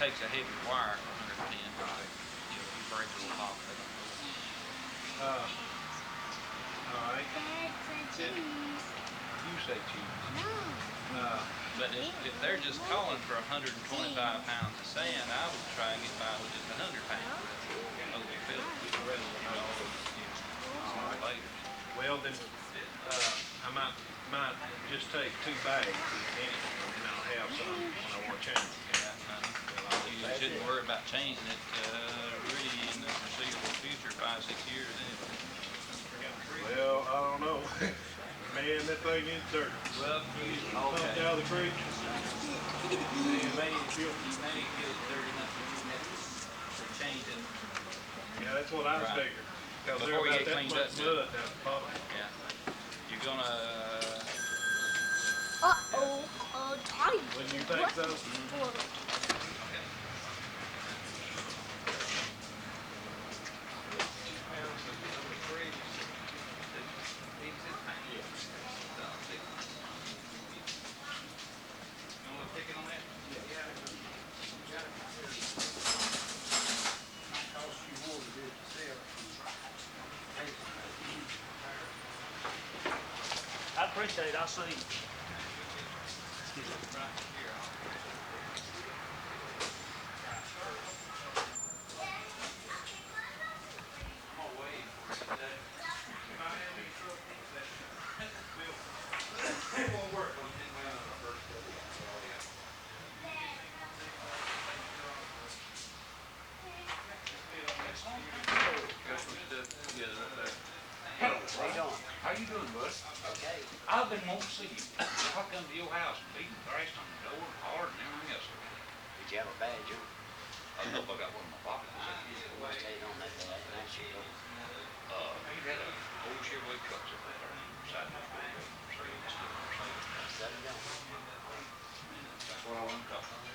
takes a heavy wire for 110. You know, you break a little pop, they don't go. All right. Dad said cheese. You say cheese. No. But if they're just calling for 125 pounds of sand, I would try and get by with just 100 pounds. Over the field, rather than all those, you know, layers. Well, then I might just take 2 bags to the minute, and then I'll have some when I want to change. You shouldn't worry about changing it really in the foreseeable future, 5, 6 years anyway. Well, I don't know. Man, that thing is dirty. Well, Pumped out of the creek. you may get it dirty enough to change it. Yeah, that's what I was Right. figuring. Because Before there's you about get that cleaned much up, mud down the bottom. Yeah. You're gonna. Toddy. Wouldn't you think so? I appreciate it. I'll see you. How you doing? How you doing, bud? Okay. I've been wanting to see you. I come to your house and beating thrashed on the door and hard and everything else. Did you have a badge on? I don't know if I got one in my pocket. What stayed on that badge? That should go. You had a old Chevrolet truck up there beside my door. Set it down. That's what I want to talk about.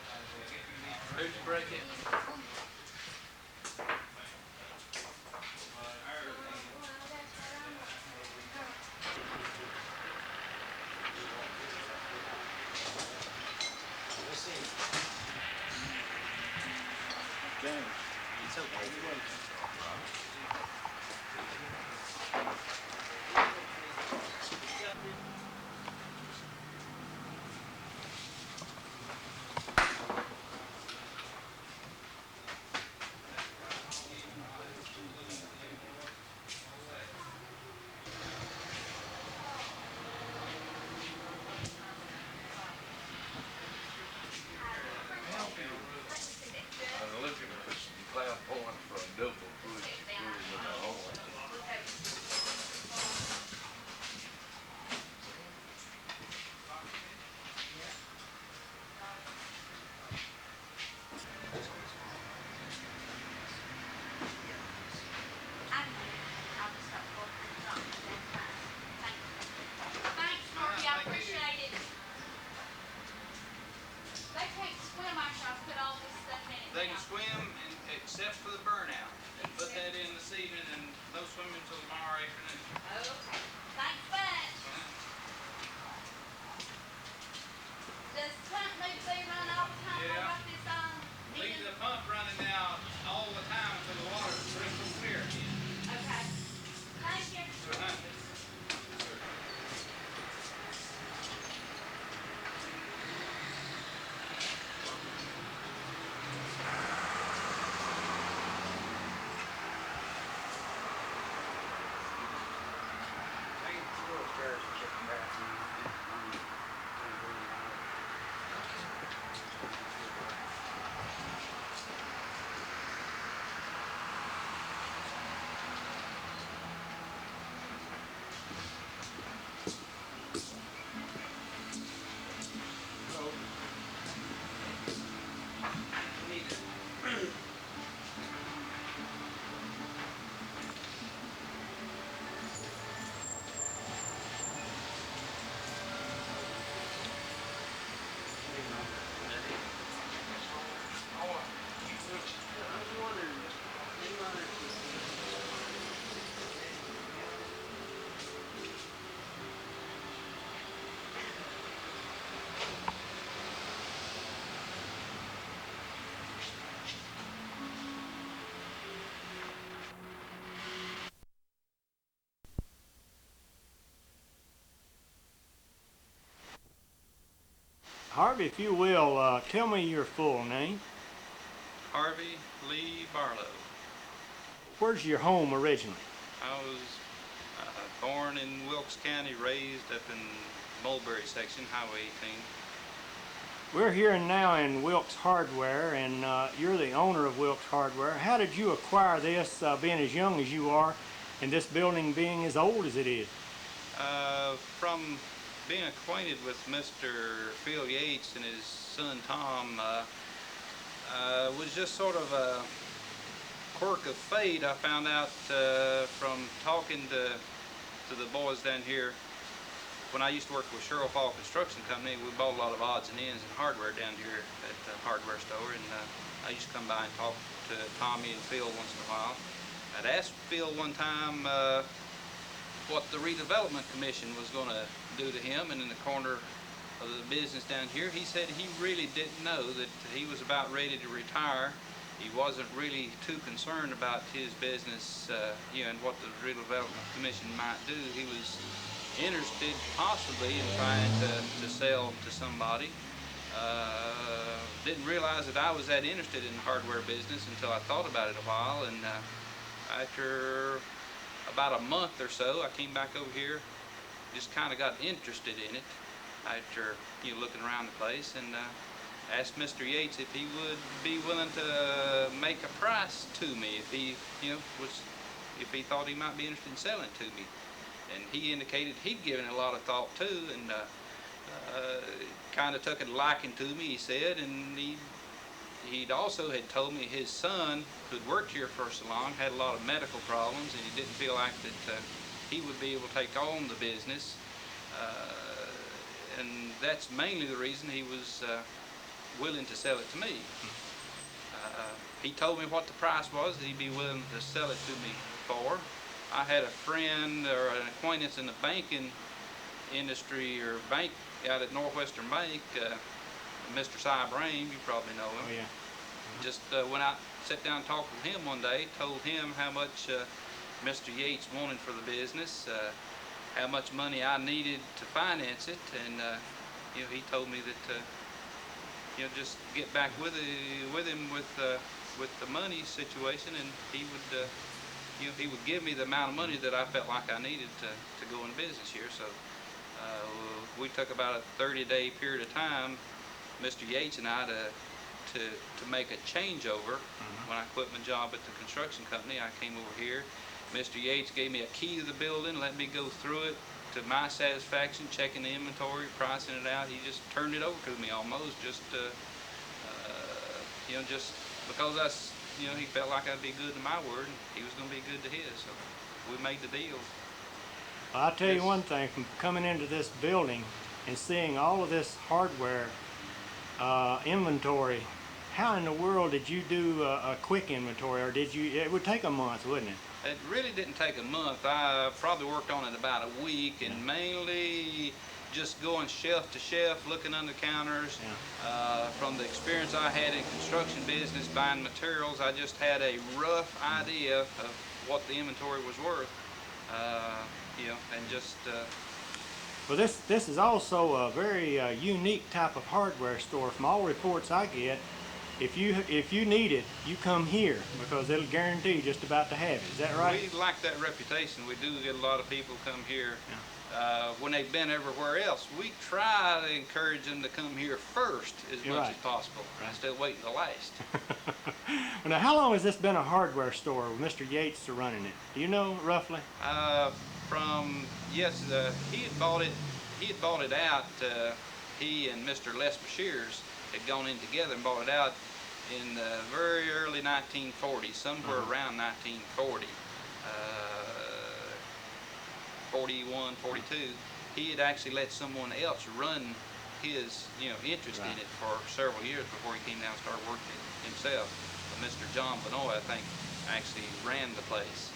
Who'd you break it? We'll see. James, it's okay. I'm looking for some cloud points for a double push. In the hole. Harvey, if you will, tell me your full name. Harvey Lee Barlow. Where's your home originally? I was born in Wilkes County, raised up in Mulberry section, Highway 18. We're here now in Wilkes Hardware, and you're the owner of Wilkes Hardware. How did you acquire this, being as young as you are, and this building being as old as it is? From being acquainted with Mr. Phil Yates and his son Tom, was just sort of a quirk of fate. I found out from talking to the boys down here. When I used to work with Sherrill Fall Construction Company, we bought a lot of odds and ends and hardware down here at the hardware store, and I used to come by and talk to Tommy and Phil once in a while. I'd asked Phil one time what the redevelopment commission was going to do to him, and in the corner of the business down here, he said he really didn't know, that he was about ready to retire. He wasn't really too concerned about his business, and what the redevelopment commission might do. He was interested possibly in trying to sell to somebody. Didn't realize that I was that interested in the hardware business until I thought about it a while, and after about a month or so, I came back over here, just kind of got interested in it after looking around the place, and asked Mr. Yates if he would be willing to make a price to me if he if he thought he might be interested in selling it to me. And he indicated he'd given it a lot of thought too, and kind of took a liking to me, he said, and he'd also had told me his son, who'd worked here for so long, had a lot of medical problems, and he didn't feel like that he would be able to take on the business, and that's mainly the reason he was willing to sell it to me. He told me what the price was that he'd be willing to sell it to me for. I had a friend or an acquaintance in the banking industry or bank out at Northwestern Bank, Mr. Cy Brame, you probably know him. Oh, yeah. Just went out, sat down and talked with him one day, told him how much Mr. Yates wanted for the business, how much money I needed to finance it, and he told me that just get back with him with the money situation, and he would give me the amount of money that I felt like I needed to go in business here. So we took about a 30-day period of time, Mr. Yates and I, to make a changeover. When I quit my job at the construction company, I came over here. Mr. Yates gave me a key to the building, let me go through it to my satisfaction, checking the inventory, pricing it out. He just turned it over to me almost, just just because he felt like I'd be good to my word, and he was going to be good to his. So we made the deal. Well, I'll tell you one thing, from coming into this building and seeing all of this hardware inventory, how in the world did you do a quick inventory, or did you? It would take a month, wouldn't it? It really didn't take a month. I probably worked on it about a week, and mainly just going shelf to shelf, looking under counters. From the experience I had in construction business, buying materials, I just had a rough idea of what the inventory was worth, and just. Well, this is also a very unique type of hardware store. From all reports I get, if you need it, you come here because it'll guarantee just about to have it. Is that right? We like that reputation. We do get a lot of people come here when they've been everywhere else. We try to encourage them to come here first as much as possible, instead of waiting to last. Well, now, how long has this been a hardware store with Mr. Yates running it? Do you know roughly? He had bought it out. He and Mr. Les Bashirs had gone in together and bought it out in the very early 1940s, somewhere around 1940, 41, 42. He had actually let someone else run his interest in it for several years before he came down and started working it himself. But Mr. John Benoit, I think, actually ran the place.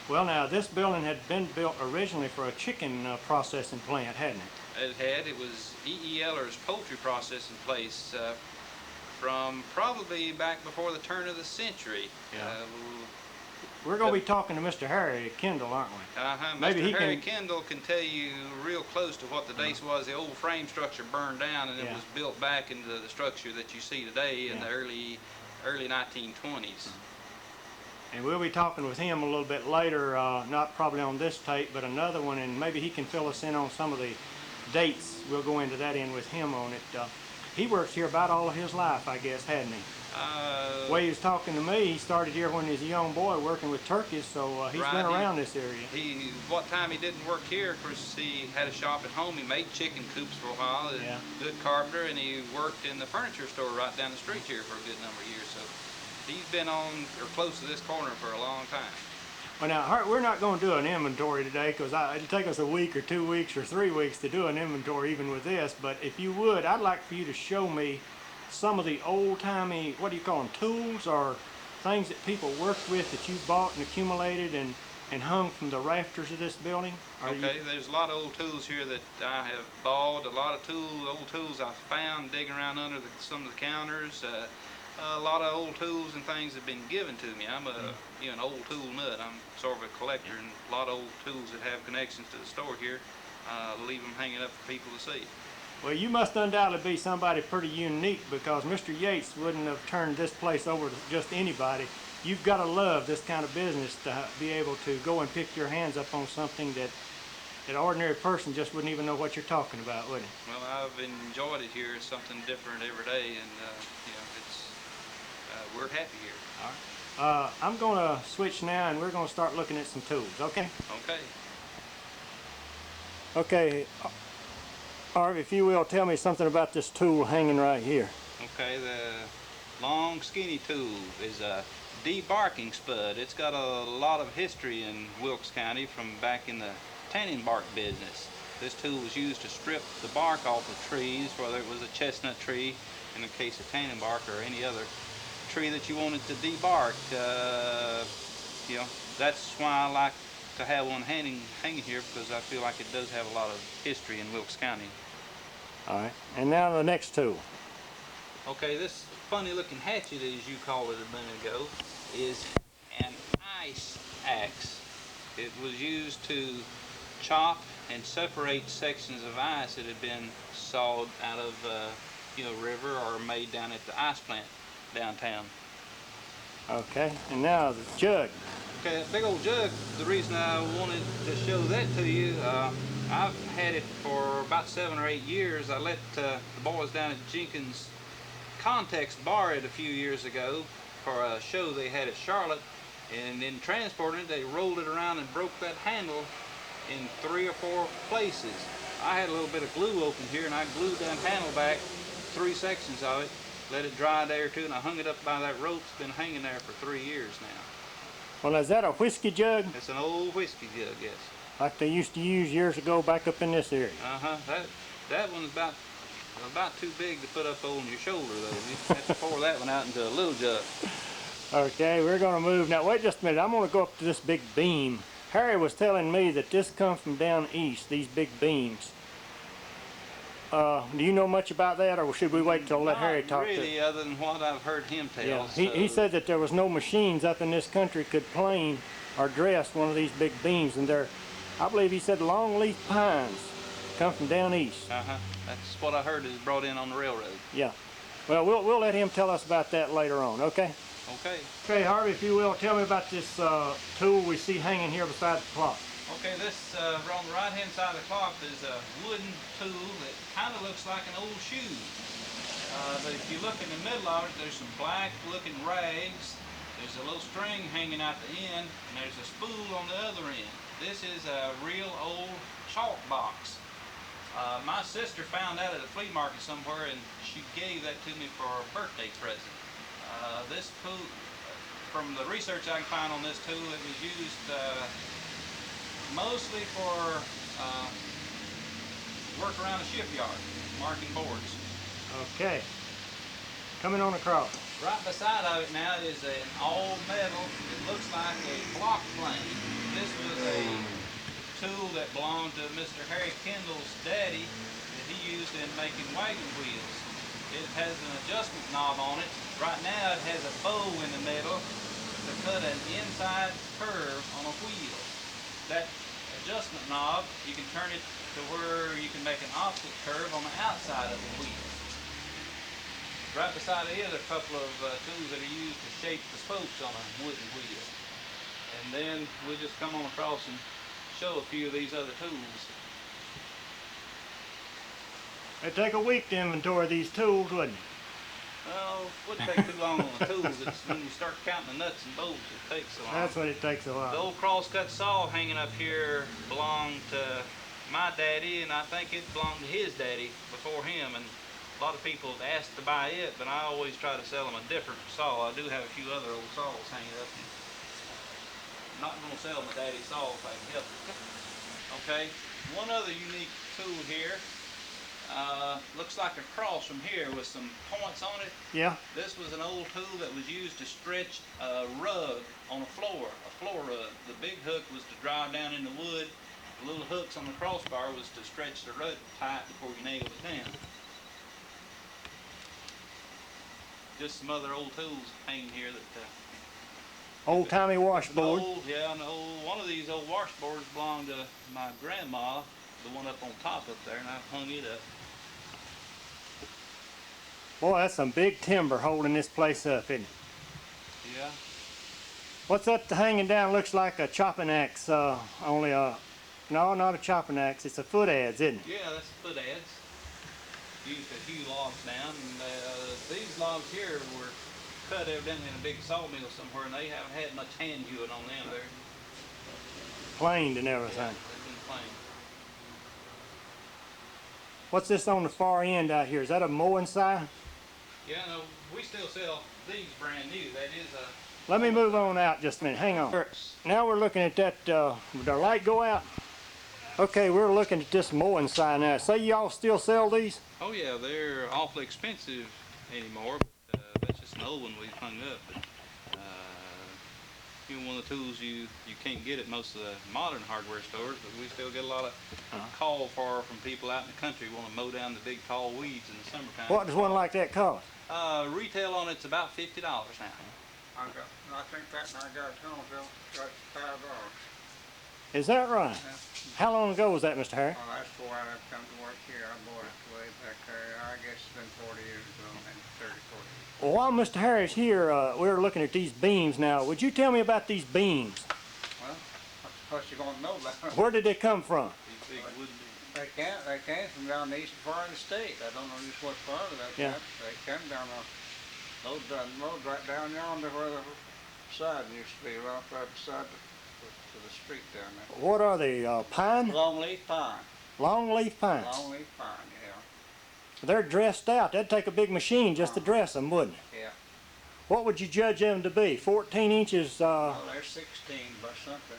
Well, now, this building had been built originally for a chicken processing plant, hadn't it? It was E.E. Eller's poultry processing place from probably back before the turn of the century. we're gonna be talking to Mr. Harry Kendall, aren't we? Maybe Mr. he Harry can- Kendall can tell you real close to what the dates was. The old frame structure burned down and it Yeah. was built back into the structure that you see today in Yeah. the early 1920s. And we'll be talking with him a little bit later, not probably on this tape, but another one, and maybe he can fill us in on some of the dates. We'll go into that in with him on it. He worked here about all of his life, I guess, hadn't he? The way he was talking to me, he started here when he was a young boy working with turkeys, so he's Right, been around this area. What time he didn't work here, of course, he had a shop at home. He made chicken coops for a while. Yeah. Good carpenter, and he worked in the furniture store right down the street here for a good number of years. So he's been on or close to this corner for a long time. Well, now, we're not going to do an inventory today because it'll take us a week or 2 weeks or 3 weeks to do an inventory even with this. But if you would, I'd like for you to show me some of the old-timey, what do you call them, tools or things that people worked with that you bought and accumulated and hung from the rafters of this building. Okay, there's a lot of old tools here that I have bought, a lot of old tools I found digging around under some of the counters. A lot of old tools and things have been given to me. I'm an old tool nut. I'm sort of a collector, and a lot of old tools that have connections to the store here. Leave them hanging up for people to see. Well, you must undoubtedly be somebody pretty unique because Mr. Yates wouldn't have turned this place over to just anybody. You've got to love this kind of business to be able to go and pick your hands up on something that an ordinary person just wouldn't even know what you're talking about, would he? Well, I've enjoyed it here. It's something different every day, and we're happy here. All right. I'm going to switch now, and we're going to start looking at some tools, okay? Okay. Okay, Harvey, if you will, tell me something about this tool hanging right here. Okay, the long skinny tool is a debarking spud. It's got a lot of history in Wilkes County from back in the tanning bark business. This tool was used to strip the bark off of trees, whether it was a chestnut tree, in the case of tanning bark, or any other tree that you wanted to debark. That's why I like to have one hanging here, because I feel like it does have a lot of history in Wilkes County. All right, and now the next tool. Okay, this funny looking hatchet, as you called it a minute ago, is an ice axe. It was used to chop and separate sections of ice that had been sawed out of river or made down at the ice plant downtown. Okay, and now the jug. Okay, that big old jug, the reason I wanted to show that to you, I've had it for about 7 or 8 years. I let the boys down at Jenkins Context borrow it a few years ago for a show they had at Charlotte, and in transporting it, they rolled it around and broke that handle in 3 or 4 places. I had a little bit of glue open here, and I glued that handle back, 3 sections of it, let it dry a day or two, and I hung it up by that rope. It's been hanging there for 3 years now. Well, is that a whiskey jug? It's an old whiskey jug, yes. Like they used to use years ago back up in this area? That one's about too big to put up on your shoulder, though. You have to pour that one out into a little jug. Okay, we're going to move. Now, wait just a minute. I'm going to go up to this big beam. Harry was telling me that this comes from down east, these big beams. Do you know much about that, or should we wait till let Harry talk to really, other than what I've heard him tell. Yeah, he said that there was no machines up in this country could plane or dress one of these big beams, and I believe he said longleaf pines come from down east. That's what I heard is brought in on the railroad. Yeah. Well, we'll let him tell us about that later on, okay? Okay. Okay, Harvey, if you will, tell me about this tool we see hanging here beside the clock. Okay, this on the right-hand side of the clock is a wooden tool that kind of looks like an old shoe. But if you look in the middle of it, there's some black-looking rags. There's a little string hanging out the end, and there's a spool on the other end. This is a real old chalk box. My sister found that at a flea market somewhere, and she gave that to me for a birthday present. This tool, from the research I can find on this tool, it was used mostly for work around a shipyard, marking boards. Okay. Coming on across. Right beside of it now is an all metal, it looks like a block plane. This was a tool that belonged to Mr. Harry Kendall's daddy that he used in making wagon wheels. It has an adjustment knob on it. Right now it has a bow in the middle to cut an inside curve on a wheel. That adjustment knob, you can turn it to where you can make an opposite curve on the outside of the wheel. Right beside it is a couple of tools that are used to shape the spokes on a wooden wheel. And then we'll just come on across and show a few of these other tools. It'd take a week to inventory these tools, wouldn't it? Well, it wouldn't take too long on the tools. It's when you start counting the nuts and bolts it takes so long. That's what it takes a The while. old crosscut saw hanging up here belonged to my daddy, and I think it belonged to his daddy before him. And a lot of people have asked to buy it, but I always try to sell them a different saw. I do have a few other old saws hanging up. I'm not going to sell my daddy's saw if I can help it. Okay, one other unique tool here. Looks like a cross from here with some points on it. Yeah. This was an old tool that was used to stretch a rug on a floor rug. The big hook was to drive down in the wood. The little hooks on the crossbar was to stretch the rug tight before you nailed it down. Just some other old tools hanging here that Old-timey washboard. One of these old washboards belonged to my grandma, the one up on top up there, and I hung it up. Boy, that's some big timber holding this place up, isn't it? Yeah. What's that hanging down? Looks like a chopping axe. Only a, no, not a chopping axe. It's a foot adze, isn't it? Yeah, that's foot adze. Used to hew logs down, and these logs here were cut evidently in a big sawmill somewhere, and they haven't had much hand hewing on them. They're Planed and everything. they've been plain. What's this on the far end out here? Is that a mowing sign? Yeah, no, we still sell these brand new. That is a. Let me move on out just a minute. Hang on. Now we're looking at that. Did our light go out? Okay, we're looking at this mowing sign now. Say y'all still sell these? Oh yeah, they're awfully expensive anymore. But, that's just an old one we've hung up. But, one of the tools you can't get at most of the modern hardware stores, but we still get a lot of call for from people out in the country want to mow down the big tall weeds in the summertime. What does one like that cost? Retail on it's about $50 now. I think that I got it home, Bill, got $5. Is that right? Yeah. How long ago was that, Mr. Harry? Well, that's before I come to work here. I bought it way back there. I guess it's been 40 years ago, maybe 30, 40 years. Well, while Mr. Harry's here, we were looking at these beams now. Would you tell me about these beams? Well, what you gonna know about them? Where did they come from? These big wooden. They came from down the eastern part of the state. I don't know just what part of that. Yeah. They came down the road right down yonder where the side used to be, right beside to the street down there. What are they, pine? Longleaf pine. Longleaf pines. Longleaf pine, yeah. They're dressed out. That'd take a big machine just to dress them, wouldn't it? Yeah. What would you judge them to be? 14 inches, Well, they're 16 by something.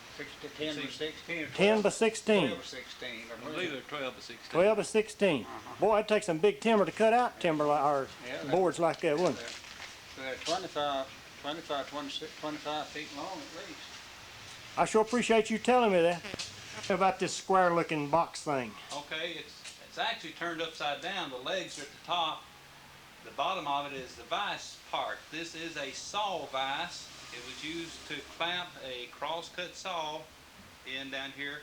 10 by 16. Or 10 by 16. 12 by 16. I believe they're 12 to 16. 12 to 16. Boy, that'd take some big timber to cut out timber or Yeah, boards like that, wouldn't it? They're 25 feet long at least. I sure appreciate you telling me that. About this square-looking box thing. Okay, it's actually turned upside down. The legs are at the top. The bottom of it is the vise part. This is a saw vise. It was used to clamp a cross-cut saw in down here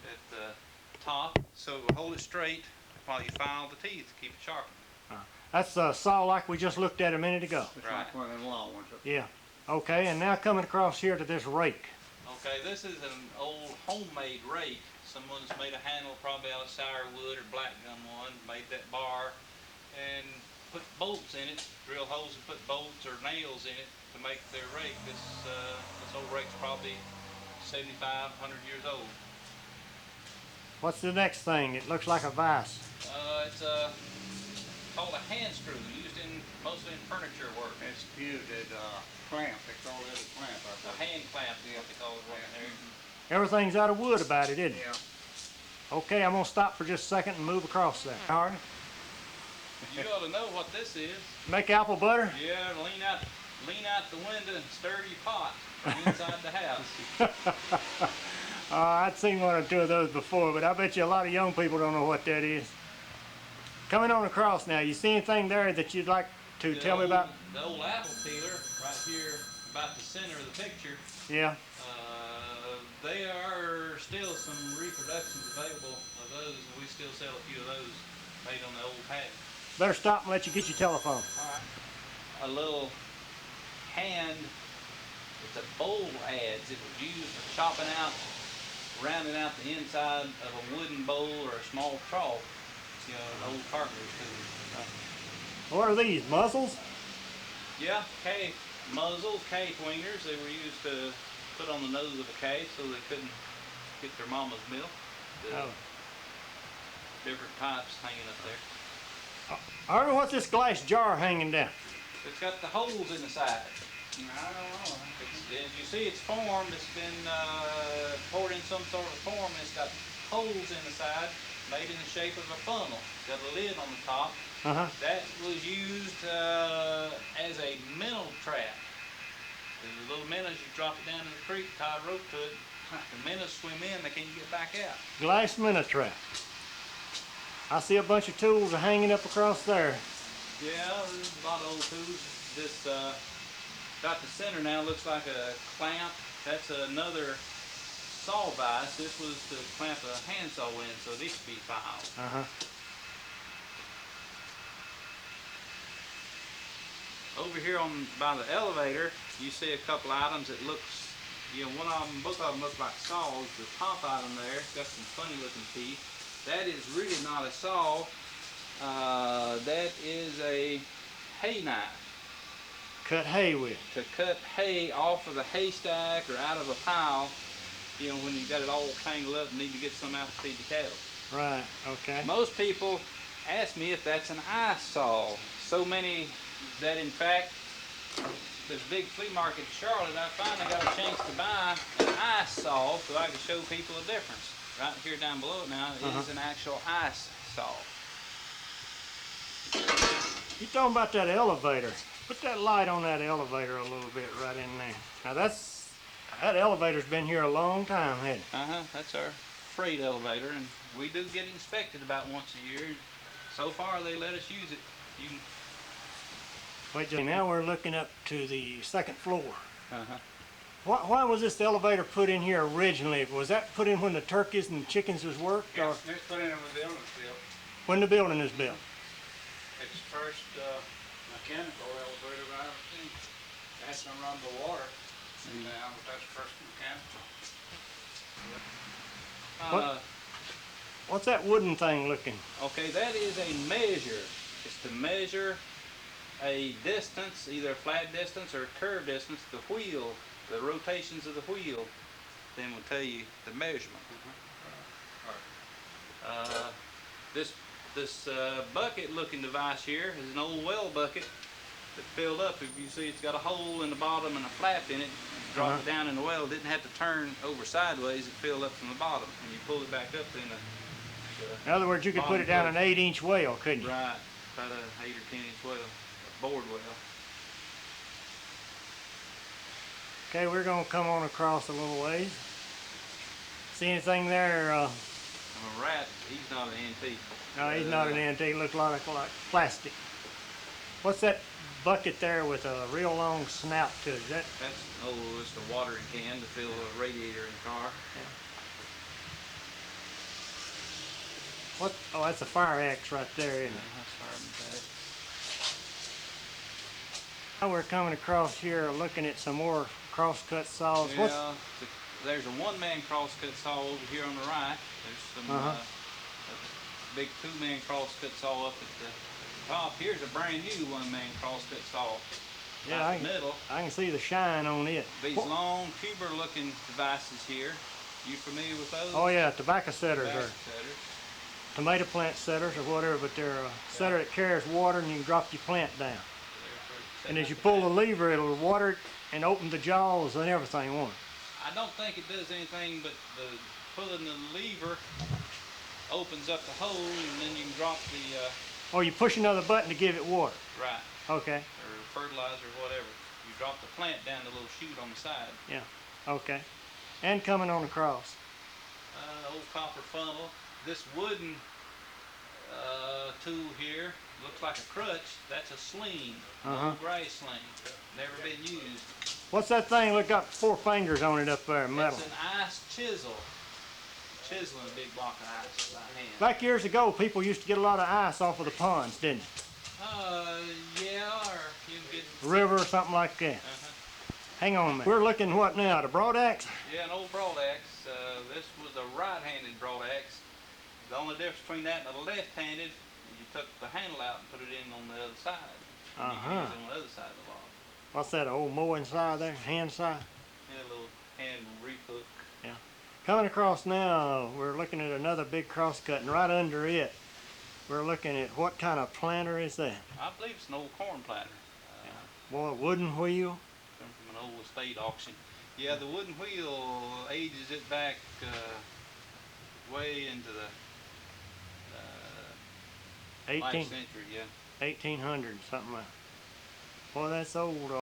at the top, so it will hold it straight while you file the teeth, keep it sharp. That's a saw like we just looked at a minute ago. It's Right. like one of them long ones. Yeah. Okay, and now coming across here to this rake. Okay, this is an old homemade rake. Someone's made a handle probably out of sour wood or black gum one, made that bar, and put bolts in it, drill holes and put bolts or nails in it to make their rake. This old rake's probably 75, 100 years old. What's the next thing? It looks like a vise. It's called a hand screw, used mostly in furniture work. It's viewed as clamp. They call it a clamp. A hand clamp is what they call it right there. Everything's out of wood about it, isn't it? Yeah. Okay, I'm gonna stop for just a second and move across there. Harvey, You ought to know what this is. make apple butter? Yeah, lean out the window and stir your pot from inside the house. I'd seen one or two of those before, but I bet you a lot of young people don't know what that is. Coming on across now, you see anything there that you'd like to The tell me old- about? the old apple peeler right here, about the center of the picture. Yeah. There are still some reproductions available of those, and we still sell a few of those made on the old pattern. Better stop and let you get your telephone. A little hand, it's a bowl adze. It was used for chopping out, rounding out the inside of a wooden bowl or a small trough. You know, an old carpenter's tool. What are these, muzzles? Yeah, cave muzzles, cave tweeners. They were used to put on the nose of a cave so they couldn't get their mama's milk. The Oh. different pipes hanging up there. Harvey, what's this glass jar hanging down? It's got the holes in the side. I don't know. As you see, it's formed. It's been poured in some sort of form. And it's got holes in the side, made in the shape of a funnel. It's got a lid on the top. Uh-huh. That was used as a minnow trap. The little minnows, you drop it down in the creek, tie a rope to it. The minnows swim in, they can't get back out. Glass minnow trap. I see a bunch of tools are hanging up across there. Yeah, there's a lot of old tools. This about the center now looks like a clamp. That's another saw vise. This was to clamp a handsaw in so these could be filed. Uh-huh. Over here on by the elevator, you see a couple items that looks, you know, both of them look like saws. The top item there, got some funny looking teeth. That is really not a saw. That is a hay knife Cut hay with. to cut hay off of the haystack or out of a pile. You know, when you got it all tangled up and need to get some out to feed the cattle. Right, okay. Most people ask me if that's an ice saw. So many that in fact, this big flea market in Charlotte, I finally got a chance to buy an ice saw so I could show people a difference. Right here down below it now is an actual ice saw. You talking about that elevator. Put that light on that elevator a little bit right in there. Now that elevator's been here a long time, hasn't it? That's our freight elevator, and we do get inspected about once a year. So far, they let us use it. You can, Wait, now we're looking up to the second floor. uh-huh. Why was this elevator put in here originally? Was that put in when the turkeys and chickens was worked, or Yes, it's put in with the building built. when the building is built? It's the first mechanical elevator I've ever seen. That's gonna run the water. And but that's the first mechanical. What's that wooden thing looking? Okay, that is a measure. It's to measure a distance, either a flat distance or a curved distance. The wheel, the rotations of the wheel, then will tell you the measurement. This bucket-looking device here is an old well bucket that filled up. If you see, it's got a hole in the bottom and a flap in it. Drop it down in the well. It didn't have to turn over sideways. It filled up from the bottom, and you pull it back up. Then In other words, you could put it down an 8-inch well, couldn't you? right, about a 8 or 10-inch well, a board well. Okay, we're gonna come on across a little ways. See anything there? I'm a rat. He's not an antique. No, he's not an antique. Looks like plastic. What's that bucket there with a real long snout to it? That's just a watering can to fill a radiator in the car. What? Oh, that's a fire axe right there, isn't it? That's Now we're coming across here looking at some more crosscut saws. hard. Yeah, there's a one-man crosscut saw over here on the right. There's some a big two-man crosscut saw up at the top. Here's a brand new one-man crosscut saw. Yeah, Right in the middle. I can see the shine on it. These long tuber-looking devices here. You familiar with those? Oh yeah, tobacco setters Tobacco or setters. tomato plant setters or whatever, but they're a setter that carries water and you can drop your plant down. And as you pull the lever, it'll water it and open the jaws and everything, won't it? I don't think it does anything but pulling the lever opens up the hole, and then you can drop the Or you push another button to give it water. right Okay, or fertilizer or whatever. You drop the plant down the little chute on the side. yeah, okay. And coming on across. Old copper funnel. This wooden tool here looks like a crutch. That's a sling, an Uh-huh. old grass sling. Never been used. What's that thing that got 4 fingers on it up there, metal? It's an ice chisel. Chiseling a big block of ice by hand. Back years ago, people used to get a lot of ice off of the ponds, didn't Yeah, or you can get. they? River or something like that. Uh-huh. Hang on a minute. We're looking what now? The broadaxe? Yeah, an old broadaxe. This was a right-handed broadaxe. The only difference between that and a left-handed, you took the handle out and put it in on the other side. And you can use it on the other side of the log. What's that, old mowing saw there? Hand saw? Yeah, a little hand reef hook. Coming across now, we're looking at another big cross-cut, and right under it, we're looking at what kind of planter is that? I believe it's an old corn planter. Boy, wooden wheel? Come from an old estate auction. Yeah, the wooden wheel ages it back way into the last 18, century, yeah. 1800, something like that. Boy, that's old.